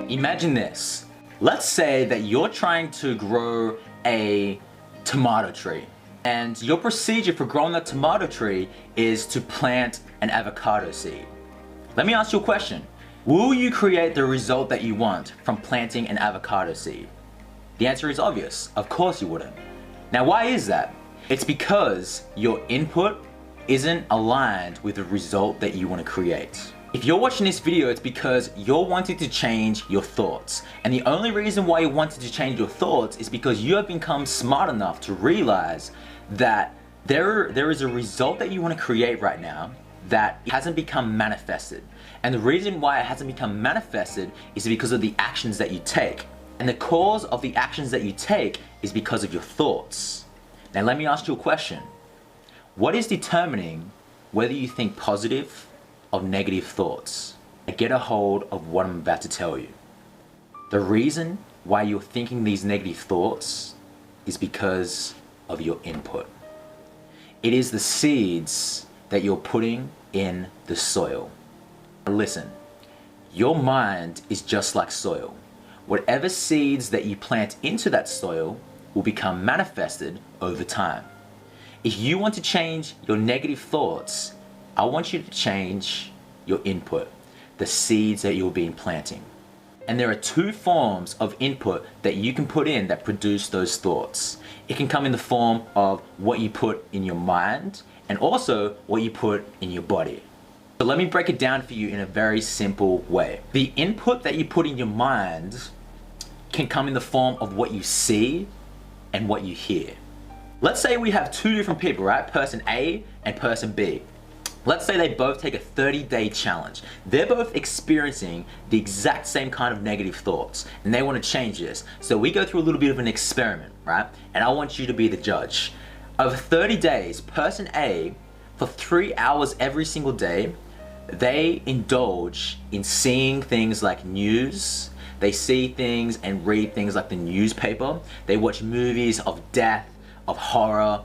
Imagine this. Let's say that you're trying to grow a tomato tree, and your procedure for growing that tomato tree is to plant an avocado seed. Let me ask you a question. Will you create the result that you want from planting an avocado seed? The answer is obvious. Of course you wouldn't. Now, why is that? It's because your input isn't aligned with the result that you want to create. If you're watching this video, it's because you're wanting to change your thoughts. And the only reason why you wanted to change your thoughts is because you have become smart enough to realize that there is a result that you want to create right now that hasn't become manifested. And the reason why it hasn't become manifested is because of the actions that you take. And the cause of the actions that you take is because of your thoughts. Now let me ask you a question. What is determining whether you think positive or negative thoughts? Get a hold of what I'm about to tell you. The reason why you're thinking these negative thoughts is because of your input. It is the seeds that you're putting in the soil. Listen, your mind is just like soil. Whatever seeds that you plant into that soil will become manifested over time. If you want to change your negative thoughts, I want you to change your input, the seeds that you've been planting. And there are two forms of input that you can put in that produce those thoughts. It can come in the form of what you put in your mind and also what you put in your body. So let me break it down for you in a very simple way. The input that you put in your mind can come in the form of what you see and what you hear. Let's say we have two different people, right? Person A and person B. Let's say they both take a 30-day challenge. They're both experiencing the exact same kind of negative thoughts and they want to change this. So we go through a little bit of an experiment, right? And I want you to be the judge. Over 30 days, person A, for 3 hours every single day, they indulge in seeing things like news. They see things and read things like the newspaper. They watch movies of death, of horror,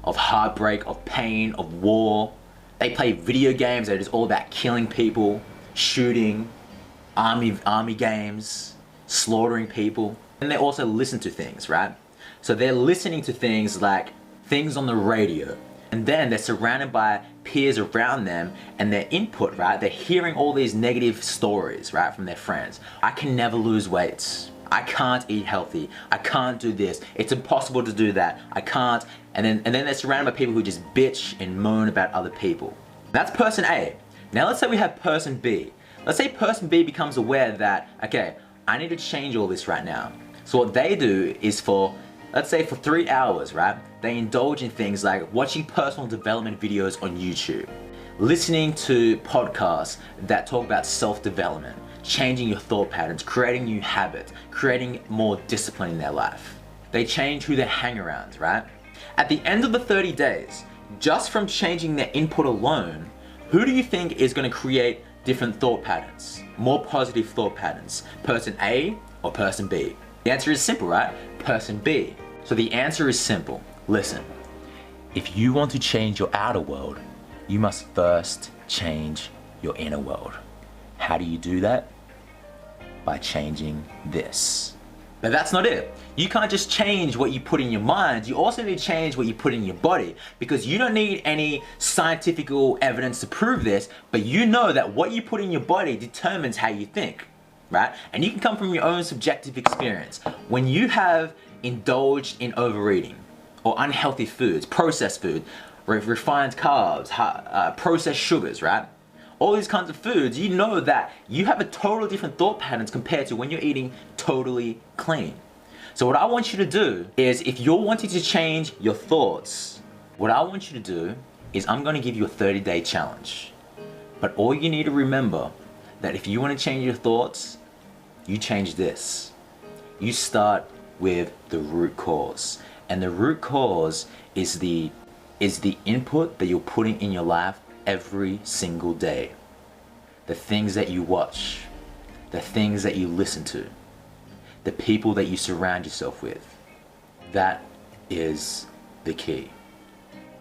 of heartbreak, of pain, of war. They play video games that is all about killing people, shooting, army games, slaughtering people. And they also listen to things, right? So they're listening to things like things on the radio. And then they're surrounded by peers around them and their input, right? They're hearing all these negative stories, right, from their friends. I can never lose weight. I can't eat healthy. I can't do this. It's impossible to do that. I can't. And then they're surrounded by people who just bitch and moan about other people. That's person A. Now let's say we have person B. Let's say person B becomes aware that, okay, I need to change all this right now. So what they do is let's say for 3 hours, right? They indulge in things like watching personal development videos on YouTube, listening to podcasts that talk about self-development, changing your thought patterns, creating new habits, creating more discipline in their life. They change who they hang around, right? At the end of the 30 days, just from changing their input alone, who do you think is going to create different thought patterns, more positive thought patterns? Person A or person B? The answer is simple, right? Person B. So the answer is simple. Listen, if you want to change your outer world, you must first change your inner world. How do you do that? By changing this. But that's not it. You can't just change what you put in your mind, you also need to change what you put in your body, because you don't need any scientific evidence to prove this, but you know that what you put in your body determines how you think, right? And you can come from your own subjective experience. When you have indulged in overeating or unhealthy foods, processed food, refined carbs, processed sugars, right? All these kinds of foods, you know that you have a totally different thought patterns compared to when you're eating totally clean. So what I want you to do is, if you're wanting to change your thoughts, what I want you to do is I'm going to give you a 30-day challenge. But all you need to remember that if you want to change your thoughts, you change this. You start with the root cause. And the root cause is the input that you're putting in your life every single day. The things that you watch, the things that you listen to, the people that you surround yourself with. That is the key.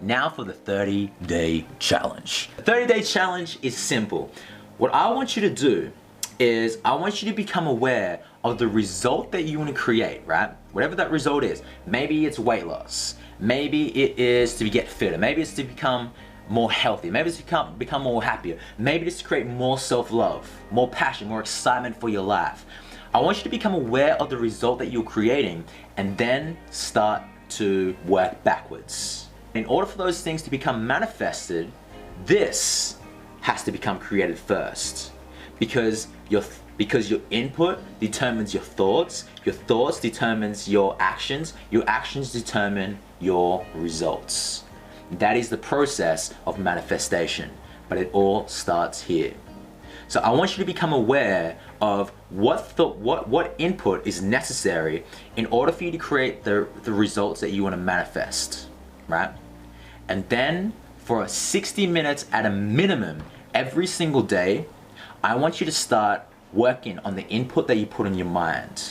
Now for the 30-day challenge. The 30-day challenge is simple. What I want you to do is I want you to become aware of the result that you want to create, right? Whatever that result is. Maybe it's weight loss. Maybe it is to get fitter. Maybe it's to become more healthy. Maybe it's to become more happier. Maybe it's to create more self-love, more passion, more excitement for your life. I want you to become aware of the result that you're creating and then start to work backwards. In order for those things to become manifested, this has to become created first. Because your input determines your thoughts determines your actions determine your results. That is the process of manifestation, but it all starts here. So I want you to become aware of what input is necessary in order for you to create the results that you want to manifest, right? And then for 60 minutes at a minimum every single day, I want you to start working on the input that you put in your mind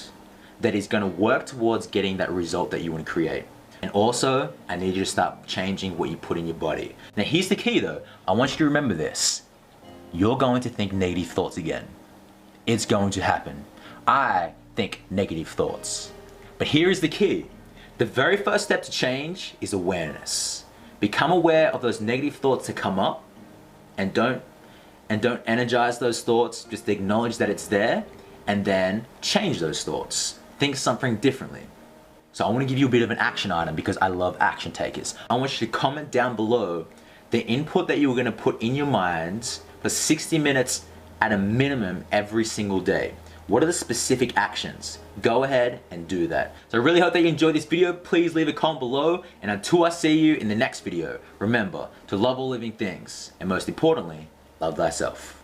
that is going to work towards getting that result that you want to create. And also, I need you to start changing what you put in your body. Now here's the key though. I want you to remember this. You're going to think negative thoughts again. It's going to happen. I think negative thoughts. But here is the key. The very first step to change is awareness. Become aware of those negative thoughts that come up and don't energize those thoughts. Just acknowledge that it's there and then change those thoughts. Think something differently. So I want to give you a bit of an action item because I love action takers. I want you to comment down below the input that you were going to put in your mind for 60 minutes at a minimum every single day. What are the specific actions? Go ahead and do that. So I really hope that you enjoyed this video. Please leave a comment below, and until I see you in the next video, remember to love all living things and most importantly, love thyself.